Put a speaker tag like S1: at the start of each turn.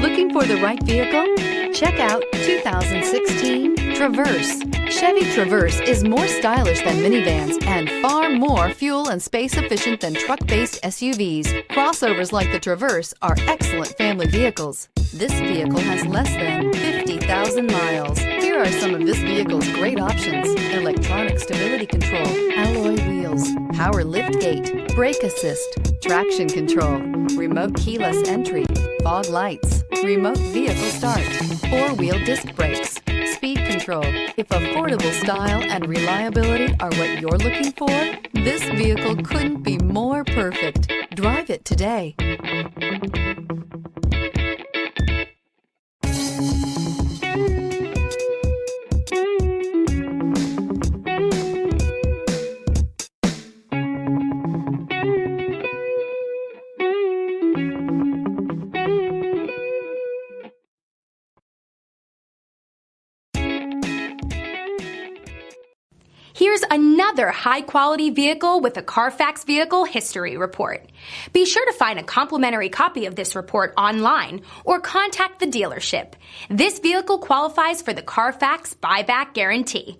S1: Looking for the right vehicle? Check out 2016 Traverse. Chevy Traverse is more stylish than minivans and far more fuel and space efficient than truck-based SUVs. Crossovers like the Traverse are excellent family vehicles. This vehicle has less than 50,000 miles. Here are some of this vehicle's great options: electronic stability control, alloy wheels, power lift gate, brake assist, traction control, remote keyless entry, fog lights, remote vehicle start, four-wheel disc brakes, speed control. If affordable style and reliability are what you're looking for, this vehicle couldn't be more perfect. Drive it today.
S2: Here's another high-quality vehicle with a Carfax Vehicle History Report. Be sure to find a complimentary copy of this report online or contact the dealership. This vehicle qualifies for the Carfax Buyback Guarantee.